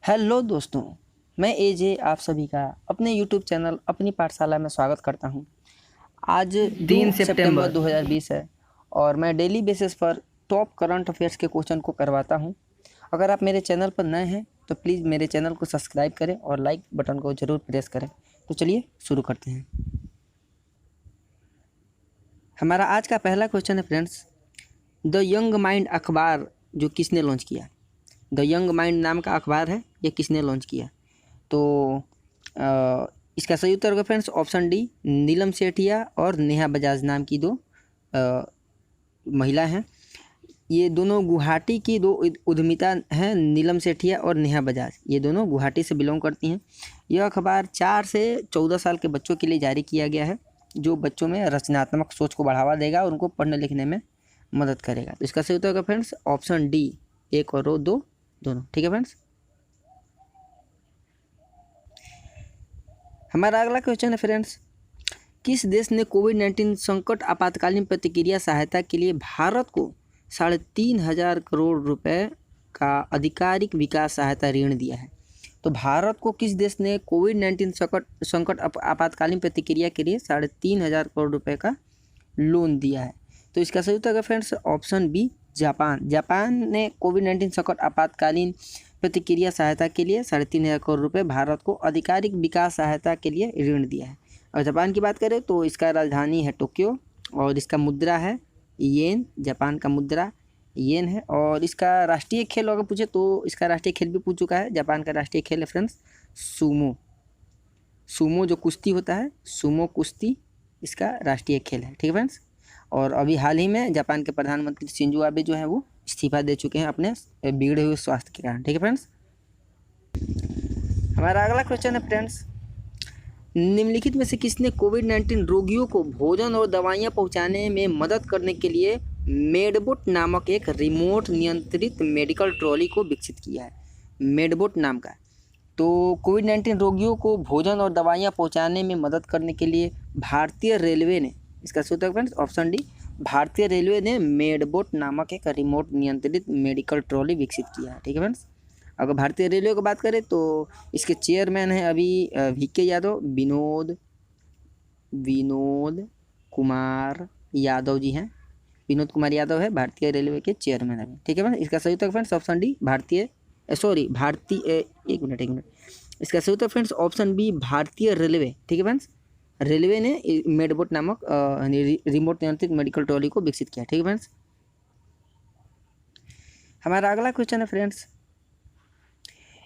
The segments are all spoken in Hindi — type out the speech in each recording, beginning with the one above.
हेलो दोस्तों, मैं एजे आप सभी का अपने यूट्यूब चैनल अपनी पाठशाला में स्वागत करता हूं। आज 3 सितंबर 2020 है और मैं डेली बेसिस पर टॉप करंट अफेयर्स के क्वेश्चन को करवाता हूं। अगर आप मेरे चैनल पर नए हैं तो प्लीज़ मेरे चैनल को सब्सक्राइब करें और लाइक बटन को ज़रूर प्रेस करें। तो चलिए शुरू करते हैं। हमारा आज का पहला क्वेश्चन है फ्रेंड्स, द यंग माइंड अखबार जो किसने लॉन्च किया? द यंग माइंड नाम का अखबार है, ये किसने लॉन्च किया? तो इसका सही उत्तर होगा फ्रेंड्स ऑप्शन डी, नीलम सेठिया और नेहा बजाज नाम की दो महिला हैं। ये दोनों गुवाहाटी की दो उद्यमिता हैं, नीलम सेठिया और नेहा बजाज। ये दोनों गुवाहाटी से बिलोंग करती हैं। यह अखबार 4 से 14 साल के बच्चों के लिए जारी किया गया है, जो बच्चों में रचनात्मक सोच को बढ़ावा देगा और उनको पढ़ने लिखने में मदद करेगा। तो इसका सही उत्तर होगा फ्रेंड्स ऑप्शन डी, 1 और 2 दोनों। ठीक है फ्रेंड्स, हमारा अगला क्वेश्चन है फ्रेंड्स, किस देश ने कोविड-19 संकट आपातकालीन प्रतिक्रिया सहायता के लिए भारत को 3,500 करोड़ रुपए का आधिकारिक विकास सहायता ऋण दिया है? तो भारत को किस देश ने कोविड-19 संकट आपातकालीन प्रतिक्रिया के लिए 3,500 करोड़ रुपए का लोन दिया है? तो इसका सही उत्तर है friends option B, Japan. Japan ने कोविड-19 संकट आपातकालीन प्रतिक्रिया सहायता के लिए 3,500 करोड़ रुपए भारत को आधिकारिक विकास सहायता के लिए ऋण दिया है। और जापान की बात करें तो इसका राजधानी है टोक्यो और इसका मुद्रा है येन। जापान का मुद्रा येन है। और इसका राष्ट्रीय खेल अगर पूछे तो इसका राष्ट्रीय खेल भी पूछ चुका है। जापान का राष्ट्रीय खेल है फ्रेंड्स सूमो। सूमो जो कुश्ती होता है, सूमो कुश्ती इसका राष्ट्रीय खेल है। ठीक है फ्रेंड्स, और अभी हाल ही में जापान के प्रधानमंत्री शिंजो आबे जो है वो इस्तीफा दे चुके हैं अपने बिगड़े हुए स्वास्थ्य के कारण। ठीक है फ्रेंड्स, हमारा अगला क्वेश्चन है फ्रेंड्स, निम्नलिखित में से किसने कोविड-19 रोगियों को भोजन और दवाइयाँ पहुँचाने में मदद करने के लिए मेडबोट नामक एक रिमोट नियंत्रित मेडिकल ट्रॉली को विकसित किया है? मेडबोट नाम का। तो कोविड-19 रोगियों को भोजन और दवाइयाँ पहुँचाने में मदद करने के लिए भारतीय रेलवे ने, इसका सूत्र फ्रेंड्स ऑप्शन डी, भारतीय रेलवे ने मेडबोट नामक एक रिमोट नियंत्रित मेडिकल ट्रॉली विकसित किया है। ठीक है फ्रेंड्स, अगर भारतीय रेलवे की बात करें तो इसके चेयरमैन हैं अभी वीके यादव, विनोद कुमार यादव जी हैं। विनोद कुमार यादव है भारतीय रेलवे के चेयरमैन अभी। ठीक है फ्रेंड्स, इसका सही उत्तर फ्रेंड्स ऑप्शन डी, एक मिनट, इसका सही उत्तर फ्रेंड्स ऑप्शन बी, भारतीय रेलवे। ठीक है फ्रेंड्स, रेलवे ने मेडबोट नामक रिमोट नियंत्रित मेडिकल ट्रॉली को विकसित किया। ठीक है फ्रेंड्स, हमारा अगला क्वेश्चन है फ्रेंड्स,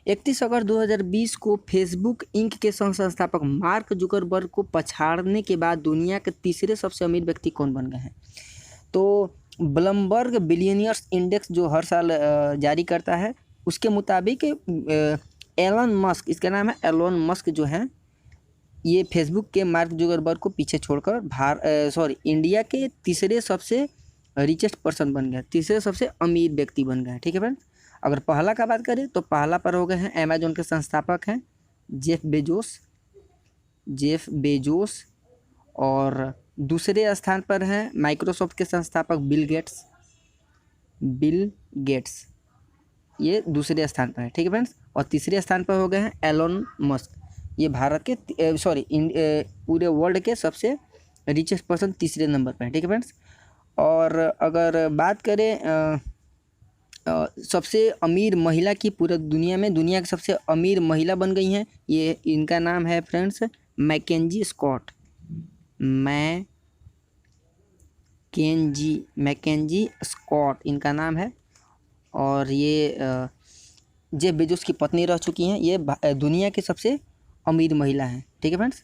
31 अगस्त 2020 को फेसबुक इंक के संस्थापक मार्क जुकरबर्ग को पछाड़ने के बाद दुनिया के तीसरे सबसे अमीर व्यक्ति कौन बन गए हैं? तो ब्लूमबर्ग बिलियनियर्स इंडेक्स जो हर साल जारी करता है, उसके मुताबिक एलन मस्क, इसका नाम है एलन मस्क, जो है ये फेसबुक के मार्क जुकरबर्ग को पीछे छोड़कर इंडिया के तीसरे सबसे रिचेस्ट पर्सन बन गया, तीसरे सबसे अमीर व्यक्ति बन गए। ठीक है फ्रेंड्स, अगर पहला का बात करें तो पहला पर हो गए हैं अमेजोन के संस्थापक हैं जेफ बेजोस, और दूसरे स्थान पर हैं माइक्रोसॉफ्ट के संस्थापक बिल गेट्स, ये दूसरे स्थान पर है। ठीक है फ्रेंड्स, और तीसरे स्थान पर हो गए हैं एलोन मस्क, ये भारत के पूरे वर्ल्ड के सबसे रिचेस्ट पर्सन तीसरे नंबर पर है। ठीक है फ्रेंड्स, और अगर बात करें सबसे अमीर महिला की पूरे दुनिया में, दुनिया की सबसे अमीर महिला बन गई हैं, ये इनका नाम है फ्रेंड्स मैकेंजी स्कॉट इनका नाम है। और ये जेफ बेजोस की पत्नी रह चुकी हैं। ये दुनिया की सबसे अमीर महिला हैं। ठीक है फ्रेंड्स,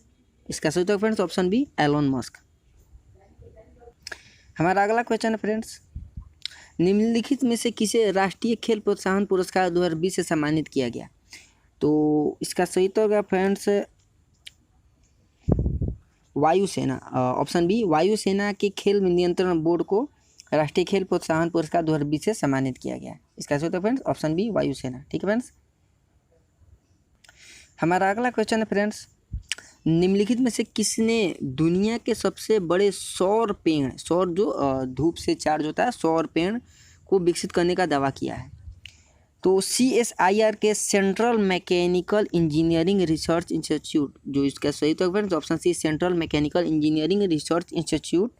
इसका सही उत्तर friends option B, Elon Musk. हमारा अगला क्वेश्चन है फ्रेंड्स, निम्नलिखित में से किसे राष्ट्रीय खेल प्रोत्साहन पुरस्कार 2020 से सम्मानित किया गया? तो इसका सही उत्तर होगा फ्रेंड्स वायुसेना, ऑप्शन बी, वायुसेना के खेल नियंत्रण बोर्ड को राष्ट्रीय खेल प्रोत्साहन पुरस्कार 2020 से सम्मानित किया गया। इसका सही उत्तर फ्रेंड्स ऑप्शन बी, वायुसेना। ठीक है फ्रेंड्स, हमारा अगला क्वेश्चन है फ्रेंड्स, निम्नलिखित में से किसने दुनिया के सबसे बड़े सौर जो धूप से चार्ज होता है, सौर पेड़ को विकसित करने का दावा किया है? तो CSIR के central mechanical engineering research institute, जो इसका सही उत्तर friends option C central mechanical engineering research institute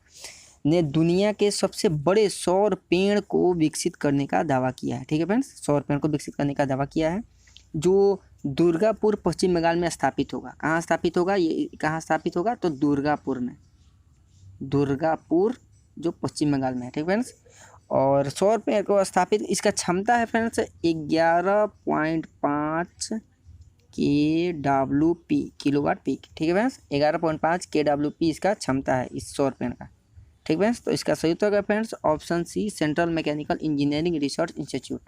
ने दुनिया के सबसे बड़े सौर पेड़ को विकसित करने का दावा किया है। ठीक है फ्रेंड्स, सौर पेड़ को विकसित करने का दावा किया है, जो दुर्गापुर पश्चिम बंगाल में स्थापित होगा। कहाँ स्थापित होगा, ये कहाँ स्थापित होगा, तो दुर्गापुर में, दुर्गापुर जो पश्चिम बंगाल में है। ठीक फ्रेंड्स, और सौर पेड़ को स्थापित, इसका क्षमता है फ्रेंड्स 11.5 KWP, किलोवाट पीक। ठीक है फ्रेंड्स, 11.5 KWP इसका क्षमता है इस सौर पेड़ का। ठीक फ्रेंड्स, तो इसका सही उत्तर है friends option C central mechanical engineering research institute.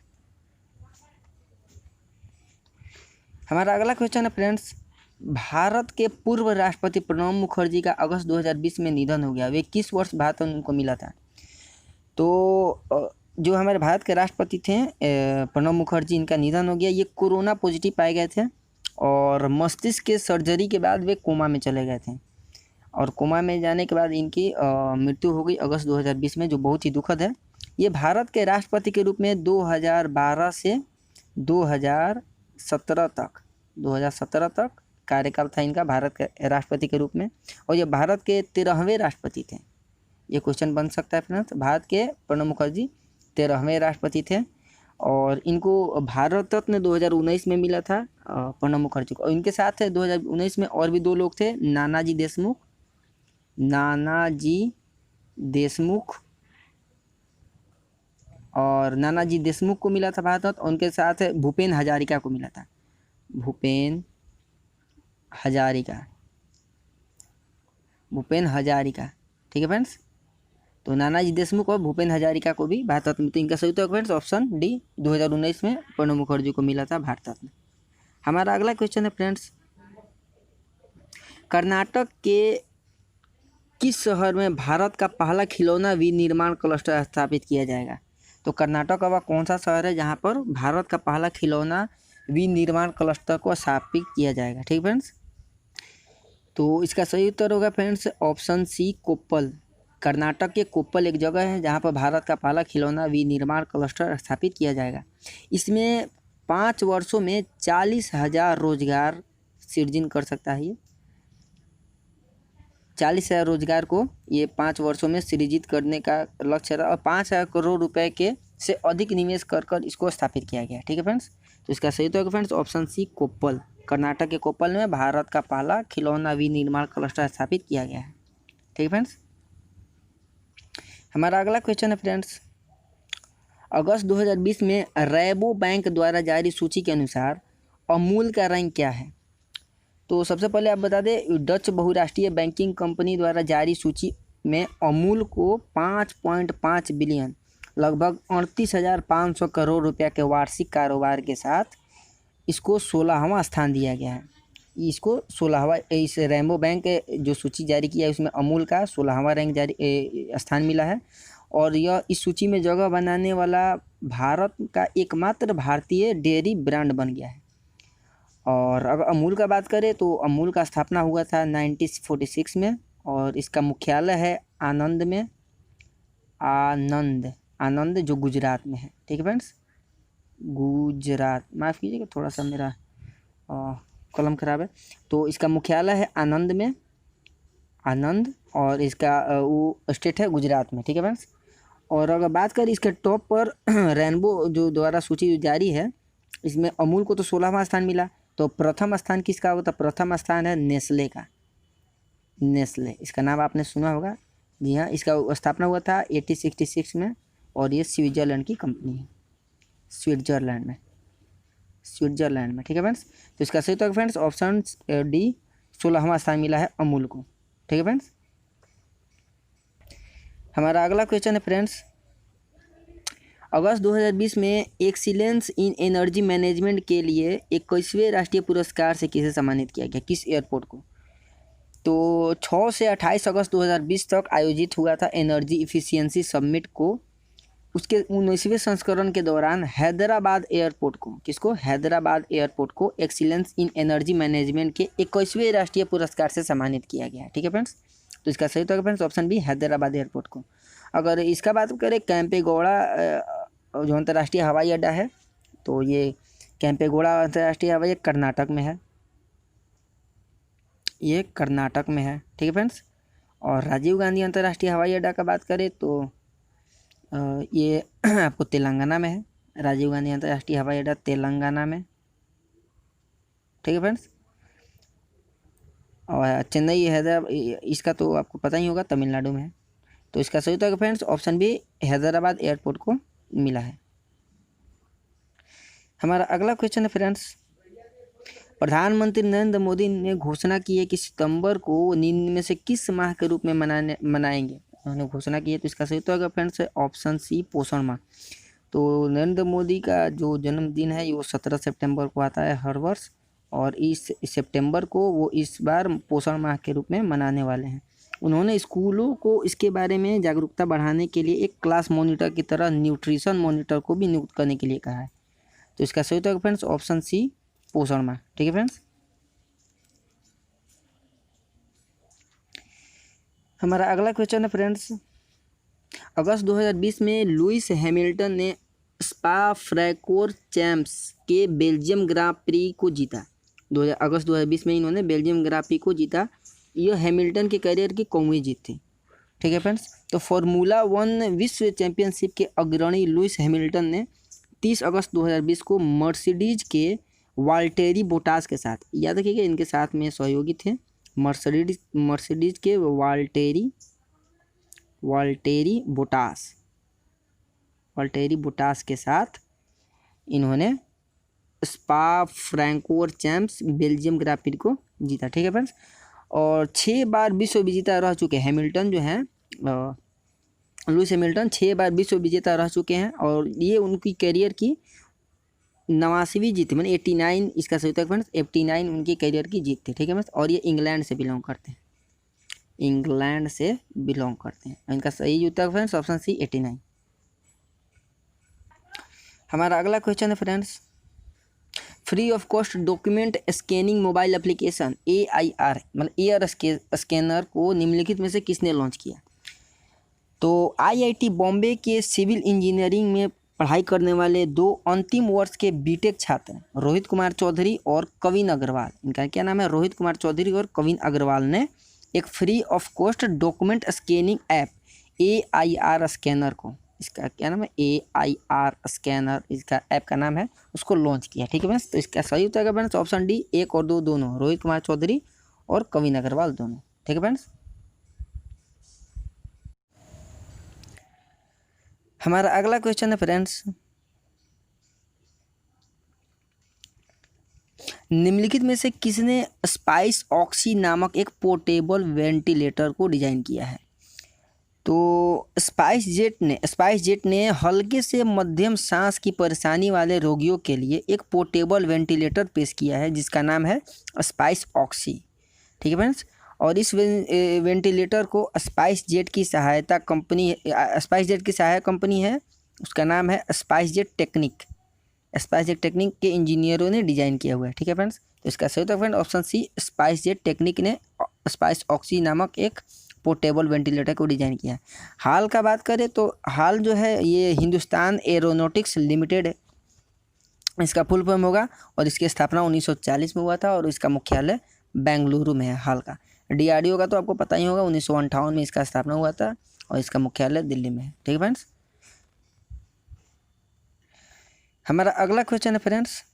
हमारा अगला क्वेश्चन है फ्रेंड्स, भारत के पूर्व राष्ट्रपति प्रणब मुखर्जी का अगस्त 2020 में निधन हो गया। वे किस वर्ष भारत में उनको मिला था? तो जो हमारे भारत के राष्ट्रपति थे प्रणब मुखर्जी, इनका निधन हो गया। ये कोरोना पॉजिटिव पाए गए थे और मस्तिष्क के सर्जरी के बाद वे कोमा में चले गए थे, और कोमा में जाने के बाद इनकी मृत्यु हो गई अगस्त 2020 में, जो बहुत ही दुखद है। ये भारत के राष्ट्रपति के रूप में 2012 से 2017 तक कार्यकाल था इनका भारत के राष्ट्रपति के रूप में, और ये भारत के 13वें राष्ट्रपति थे। ये क्वेश्चन बन सकता है फ्रेंड्स, भारत के प्रणब मुखर्जी 13वें राष्ट्रपति थे, और इनको भारत रत्न 2019 में मिला था प्रणब मुखर्जी को। और इनके साथ 2019 में और भी 2 लोग थे, नानाजी देशमुख को मिला था भारत रत्न, और उनके साथ भूपेन हजारिका को मिला था, भूपेन हजारिका। ठीक है फ्रेंड्स, तो नानाजी देशमुख और भूपेन हजारिका को भी भारत रत्न, तो इनका सही उत्तर फ्रेंड्स ऑप्शन डी 2019 में प्रणब मुखर्जी को मिला था भारत रत्न। हमारा अगला क्वेश्चन है फ्रेंड्स, कर्नाटक के किस शहर में भारत का पहला खिलौना विनिर्माण क्लस्टर स्थापित किया जाएगा? तो कर्नाटक का वह कौन सा शहर है जहाँ पर भारत का पहला खिलौना विनिर्माण क्लस्टर को स्थापित किया जाएगा? ठीक फ्रेंड्स, तो इसका सही उत्तर होगा friends option C Koppal. Karnataka के कोप्पल एक जगह है जहाँ पर भारत का पहला खिलौना विनिर्माण क्लस्टर स्थापित किया जाएगा। इसमें 5 वर्षों में 40,000 रोजगार सृजन कर सकता है। ये 40,000 रोजगार को ये 5 वर्षों में सृजित करने का लक्ष्य है, और 5,000 करोड़ रुपए के से अधिक निवेश कर इसको स्थापित किया गया है। ठीक है फ्रेंड्स, तो इसका सही उत्तर friends option C Koppal. Karnataka के कोप्पल में भारत का पहला खिलौना विनिर्माण क्लस्टर स्थापित किया गया है। ठीक है फ्रेंड्स, हमारा अगला क्वेश्चन है फ्रेंड्स, अगस्त 2020 में रैबो बैंक द्वारा जारी सूची के अनुसार अमूल का रैंक क्या है? तो सबसे पहले आप बता दें, डच बहुराष्ट्रीय बैंकिंग कंपनी द्वारा जारी सूची में अमूल को 5.5 बिलियन, लगभग 38,500 करोड़ रुपया के वार्षिक कारोबार के साथ इसको 16वां स्थान दिया गया है। इसको 16वां, इस रैंबो बैंक जो सूची जारी किया है उसमें अमूल का 16वां रैंक स्थान मिला है, और यह इस सूची में जगह बनाने वाला भारत का एकमात्र भारतीय डेयरी ब्रांड बन गया है। और अगर अमूल का बात करें तो अमूल का स्थापना हुआ था 1946 में, और इसका मुख्यालय है आनंद में, आनंद जो गुजरात में है। ठीक है फ्रेंड्स, गुजरात, माफ़ कीजिएगा थोड़ा सा मेरा कलम खराब है। तो इसका मुख्यालय है आनंद में, और इसका वो स्टेट है गुजरात में। ठीक है फ्रेंड्स, और अगर बात करें इसके टॉप पर रेनबो जो द्वारा सूची जारी है, इसमें अमूल को तो 16वां स्थान मिला, तो प्रथम स्थान किसका होता? प्रथम स्थान है नेस्ले का। नेस्ले, इसका नाम आपने सुना होगा। जी हाँ, इसका स्थापना हुआ था 1866 में, और ये स्विट्जरलैंड की कंपनी है, स्विट्जरलैंड में। ठीक है फ्रेंड्स, तो इसका सही उत्तर फ्रेंड्स ऑप्शन डी 16वां स्थान मिला है अमूल को। ठीक है फ्रेंड्स, हमारा अगला क्वेश्चन है फ्रेंड्स, अगस्त 2020 में एक्सीलेंस इन एनर्जी मैनेजमेंट के लिए 21वें राष्ट्रीय पुरस्कार से किसे सम्मानित किया गया? किस एयरपोर्ट को? तो 6 से 28 अगस्त 2020 तक आयोजित हुआ था एनर्जी इफिशियंसी समिट को। उसके 19वें संस्करण के दौरान हैदराबाद एयरपोर्ट को, किसको? हैदराबाद एयरपोर्ट को एक्सीलेंस इन एनर्जी मैनेजमेंट के 21वें राष्ट्रीय पुरस्कार से सम्मानित किया गया है। ठीक है फ्रेंड्स, तो इसका सही उत्तर friends option B Hyderabad airport को। अगर इसका बात करें कैंपेगौड़ा जो अंतर्राष्ट्रीय हवाई अड्डा है, तो ये कैंपेगौड़ा अंतर्राष्ट्रीय हवाई अड्डा कर्नाटक में है, ये कर्नाटक में है। ठीक है फ्रेंड्स। और राजीव गांधी अंतर्राष्ट्रीय हवाई अड्डा का बात करें तो ये आपको तेलंगाना में है, राजीव गांधी अंतर्राष्ट्रीय हवाई अड्डा तेलंगाना में। ठीक है फ्रेंड्स। और चेन्नई हैदराबाद, इसका तो आपको पता ही होगा, तमिलनाडु में है। तो इसका सही उत्तर friends option B Hyderabad airport को मिला है। हमारा अगला क्वेश्चन है फ्रेंड्स, प्रधानमंत्री नरेंद्र मोदी ने घोषणा की है कि सितंबर को निम्न में से किस माह के रूप में मनाएंगे, उन्होंने घोषणा की है। तो इसका सही उत्तर होगा फ्रेंड्स ऑप्शन सी पोषण माह। तो नरेंद्र मोदी का जो जन्मदिन है वो 17 सितंबर को आता है हर वर्ष, और इस सितंबर को वो इस बार पोषण माह के रूप में मनाने वाले हैं। उन्होंने स्कूलों को इसके बारे में जागरूकता बढ़ाने के लिए एक क्लास मॉनिटर की तरह न्यूट्रिशन मॉनिटर को भी नियुक्त करने के लिए कहा है। तो इसका सही उत्तर फ्रेंड्स ऑप्शन सी पोषण माह। ठीक है फ्रेंड्स। हमारा अगला क्वेश्चन है फ्रेंड्स, अगस्त 2020 में लुइस हैमिल्टन ने स्पा फ्रैंकोरचैम्प्स के बेल्जियम ग्रां प्री को जीता। अगस्त 2020 में इन्होंने बेल्जियम ग्रां प्री को जीता। यह हैमिल्टन के करियर की कौवीं जीत थी। ठीक है फ्रेंड्स। तो फार्मूला 1 विश्व चैंपियनशिप के अग्रणी लुइस हैमिल्टन ने 30 अगस्त 2020 को मर्सिडीज के वाल्टेरी बोटास के साथ, याद रखिएगा इनके साथ में सहयोगी थे, मर्सिडीज के वाल्टेरी बोटास के साथ इन्होंने स्पा फ्रैंकोरचैम्प्स बेल्जियम ग्रां प्री को जीता। ठीक है फ्रेंड्स। और 6 बार विश्व विजेता रह चुके हैमिल्टन जो हैं, लुइस हैमिल्टन 6 बार विश्व विजेता रह चुके हैं, और ये उनकी करियर की 89वीं जीत थी, मैंने 89, इसका सही उत्तर फ्रेंड्स 89 उनकी करियर की जीत थी। ठीक है फ्रेंड्स। और ये इंग्लैंड से बिलोंग करते हैं, इनका सही उत्तर फ्रेंड्स ऑप्शन सी 89। हमारा अगला क्वेश्चन है friends, free of cost document scanning mobile application AIR मतलब एयर स्कैनर को निम्नलिखित में से किसने लॉन्च किया। तो IIT बॉम्बे के सिविल इंजीनियरिंग में पढ़ाई करने वाले 2 अंतिम वर्ष के बीटेक छात्र रोहित कुमार चौधरी और कविन अग्रवाल, इनका क्या नाम है, रोहित कुमार चौधरी और कविन अग्रवाल ने एक free of cost document scanning app AIR scanner को, इसका क्या नाम है, AIR स्कैनर इसका ऐप का नाम है, उसको लॉन्च किया। ठीक है फ्रेंड्स। तो इसका सही उत्तर है फ्रेंड्स ऑप्शन डी 1 और 2 दोनों, रोहित कुमार चौधरी और कविन अग्रवाल दोनों। ठीक है फ्रेंड्स। हमारा अगला क्वेश्चन है फ्रेंड्स, निम्नलिखित में से किसने स्पाइस ऑक्सी नामक एक पोर्टेबल वेंटिलेटर को डिजाइन किया है। तो स्पाइस जेट ने हल्के से मध्यम सांस की परेशानी वाले रोगियों के लिए एक पोर्टेबल वेंटिलेटर पेश किया है जिसका नाम है स्पाइस ऑक्सी। ठीक है फ्रेंड्स। और इस वेंटिलेटर को स्पाइस जेट की सहायक कंपनी है, उसका नाम है स्पाइस जेट टेक्निक के इंजीनियरों ने डिजाइन किया हुआ है। ठीक है फ्रेंड्स। तो इसका सही उत्तर friend option C SpiceJet technic ने स्पाइस ऑक्सी नामक एक पोर्टेबल वेंटिलेटर को डिजाइन किया है। हाल का बात करें तो हाल जो है ये हिंदुस्तान एरोनॉटिक्स लिमिटेड इसका फुल फॉर्म होगा, और इसकी स्थापना 1940 में हुआ था, और इसका मुख्यालय बेंगलुरु में है। हाल का DRDO का तो आपको पता ही होगा, 1958 में इसका स्थापना हुआ था, और इसका मुख्यालय दिल्ली में है। ठीक है फ्रेंड्स। हमारा अगला क्वेश्चन है फ्रेंड्स,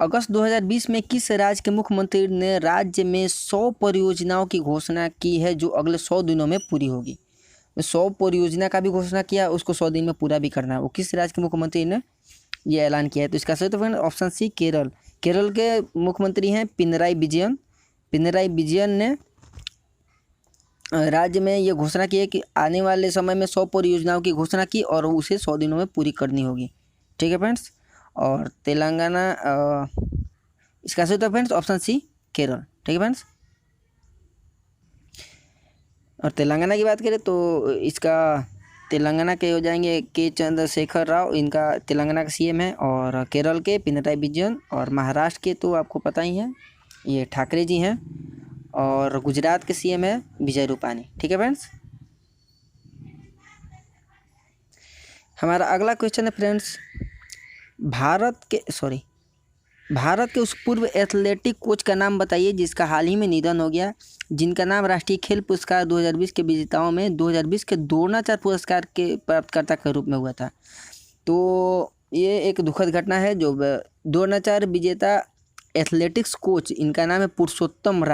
अगस्त 2020 में किस राज्य के मुख्यमंत्री ने राज्य में 100 परियोजनाओं की घोषणा की है जो अगले 100 दिनों में पूरी होगी। 100 परियोजना का भी घोषणा किया, उसको 100 दिन में पूरा भी करना है। वो किस राज्य के मुख्यमंत्री ने ये ऐलान किया है। तो इसका सही तो फ्रेंड ऑप्शन सी केरल के मुख्यमंत्री हैं पिनराई विजयन ने राज्य में ये घोषणा की है कि आने वाले समय में 100 परियोजनाओं की घोषणा की और उसे 100 दिनों में पूरी करनी होगी। ठीक है फ्रेंड्स। और तेलंगाना इसका सही तो फ्रेंड्स ऑप्शन सी केरल। ठीक है फ्रेंड्स। और तेलंगाना की बात करें तो इसका तेलंगाना के हो जाएंगे के चंद्रशेखर राव, इनका तेलंगाना का CM है, और केरल के पिनराई विजयन, और महाराष्ट्र के तो आपको पता ही है ये ठाकरे जी हैं, और गुजरात के CM है विजय रूपानी। ठीक है फ्रेंड्स। हमारा अगला क्वेश्चन है फ्रेंड्स, भारत के उस पूर्व एथलेटिक कोच का नाम बताइए जिसका हाल ही में निधन हो गया, जिनका नाम राष्ट्रीय खेल पुरस्कार 2020 के विजेताओं में 2020 के द्रोणाचार्य पुरस्कार के प्राप्तकर्ता के रूप में हुआ था। तो ये एक दुखद घटना है। जो द्रोणाचार्य विजेता एथलेटिक्स कोच, इनका नाम है पुरुषोत्तम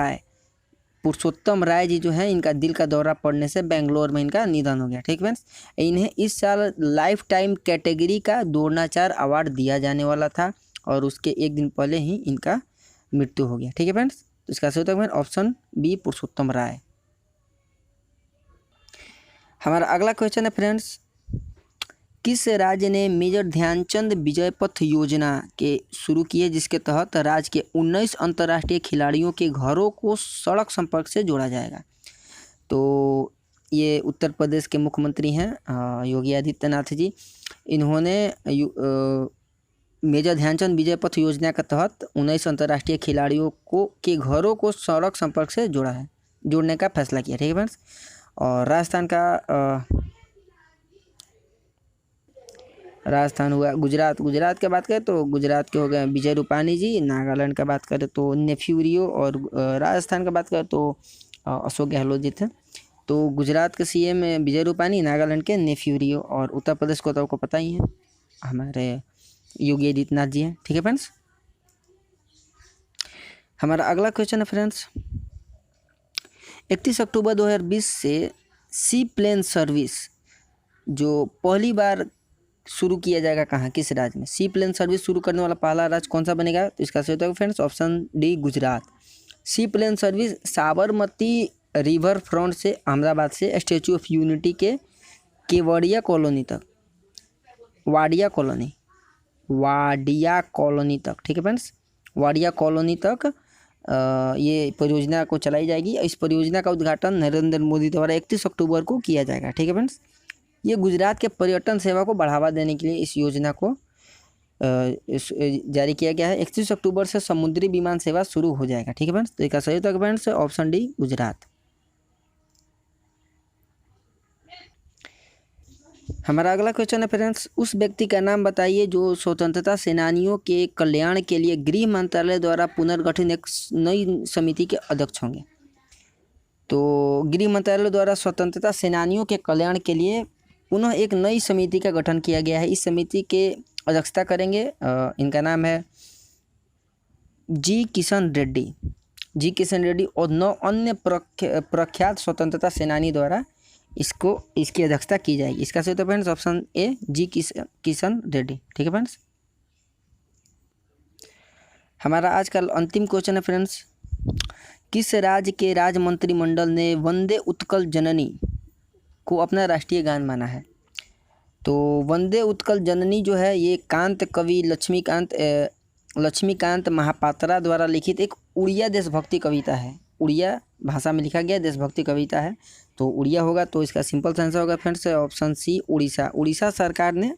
राय जी जो है, इनका दिल का दौरा पड़ने से बेंगलोर में इनका निधन हो गया। ठीक फ्रेंड्स, इन्हें इस साल लाइफ टाइम कैटेगरी का द्रोणाचार्य अवार्ड दिया जाने वाला था और उसके एक दिन पहले ही इनका मृत्यु हो गया। ठीक है फ्रेंड्स, तो इसका सही उत्तर ऑप्शन बी पुरुषोत्तम राय। हमारा अगला क्वेश्चन है फ्रेंड्स, किस राज्य ने मेजर ध्यानचंद विजय पथ योजना के शुरू की है, जिसके तहत राज्य के 19 अंतर्राष्ट्रीय खिलाड़ियों के घरों को सड़क संपर्क से जोड़ा जाएगा? तो ये उत्तर प्रदेश के मुख्यमंत्री हैं योगी आदित्यनाथ जी। इन्होंने मेजर ध्यानचंद विजय पथ योजना के तहत 19 अंतर्राष्ट्रीय खिलाड़ियों के घरों को सड़क संपर्क से जोड़ने का फैसला किया। ठीक है फ्रेंड्स, और राजस्थान हुआ। गुजरात की बात करें तो गुजरात के हो गए विजय रूपानी जी। नागालैंड का बात करें तो नेफ्यूरियो, और राजस्थान का बात करें तो अशोक गहलोत जी थे। तो गुजरात के सीएम विजय रूपानी, नागालैंड के नेफ्यूरियो, और उत्तर प्रदेश को तो आपको पता ही है हमारे योगी आदित्यनाथ जी हैं। ठीक है फ्रेंड्स, हमारा अगला क्वेश्चन है फ्रेंड्स, 31 अक्टूबर 2020 से सी प्लेन सर्विस जो पहली बार शुरू किया जाएगा कहाँ, किस राज्य में? सी प्लेन सर्विस शुरू करने वाला पहला राज्य कौन सा बनेगा? तो इसका सही उत्तर friends option D Gujarat. Sea plane service Sabarmati river front से अहमदाबाद से स्टैचू ऑफ यूनिटी के केवड़िया कॉलोनी तक, वाडिया कॉलोनी तक, ठीक है फ्रेंड्स, वाडिया कॉलोनी तक ये परियोजना को चलाई जाएगी। इस परियोजना का उद्घाटन नरेंद्र मोदी द्वारा 31 अक्टूबर को किया जाएगा। ठीक है फ्रेंड्स, ये गुजरात के पर्यटन सेवा को बढ़ावा देने के लिए इस योजना को जारी किया गया है। 31 अक्टूबर से समुद्री विमान सेवा शुरू हो जाएगा। ठीक है फ्रेंड्स, तो इसका सही उत्तर फ्रेंड्स ऑप्शन डी गुजरात। हमारा अगला क्वेश्चन है फ्रेंड्स, उस व्यक्ति का नाम बताइए जो स्वतंत्रता सेनानियों के कल्याण के लिए गृह मंत्रालय द्वारा पुनर्गठित एक नई समिति के अध्यक्ष होंगे। तो गृह मंत्रालय द्वारा स्वतंत्रता सेनानियों के कल्याण के लिए पुनः एक नई समिति का गठन किया गया है। इस समिति के अध्यक्षता करेंगे, इनका नाम है जी किशन रेड्डी और 9 अन्य प्रख्यात स्वतंत्रता सेनानी द्वारा इसकी अध्यक्षता की जाएगी। इसका सही उत्तर फ्रेंड्स ऑप्शन ए जी किशन रेड्डी। ठीक है फ्रेंड्स, हमारा आज का अंतिम क्वेश्चन है फ्रेंड्स, किस राज्य के राज्य मंत्रिमंडल ने वंदे उत्कल जननी को अपना राष्ट्रीय गान माना है? तो वंदे उत्कल जननी जो है ये कांत कवि लक्ष्मीकांत महापात्रा द्वारा लिखित एक उड़िया देशभक्ति कविता है। उड़िया भाषा में लिखा गया देशभक्ति कविता है, तो उड़िया होगा। तो इसका सिंपल आंसर होगा फ्रेंड्स ऑप्शन सी उड़ीसा सरकार ने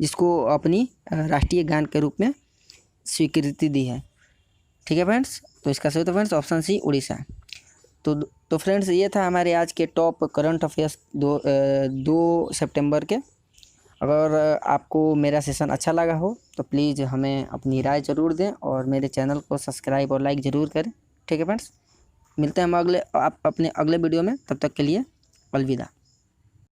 जिसको अपनी राष्ट्रीय गान के रूप में स्वीकृति दी है। ठीक है फ्रेंड्स, तो इसका सही उत्तर फ्रेंड्स ऑप्शन सी उड़ीसा। तो फ्रेंड्स ये था हमारे आज के टॉप करंट अफेयर्स 2 सितंबर के। अगर आपको मेरा सेशन अच्छा लगा हो तो प्लीज़ हमें अपनी राय ज़रूर दें और मेरे चैनल को सब्सक्राइब और लाइक ज़रूर करें। ठीक है फ्रेंड्स, मिलते हैं हम अपने अगले वीडियो में, तब तक के लिए अलविदा।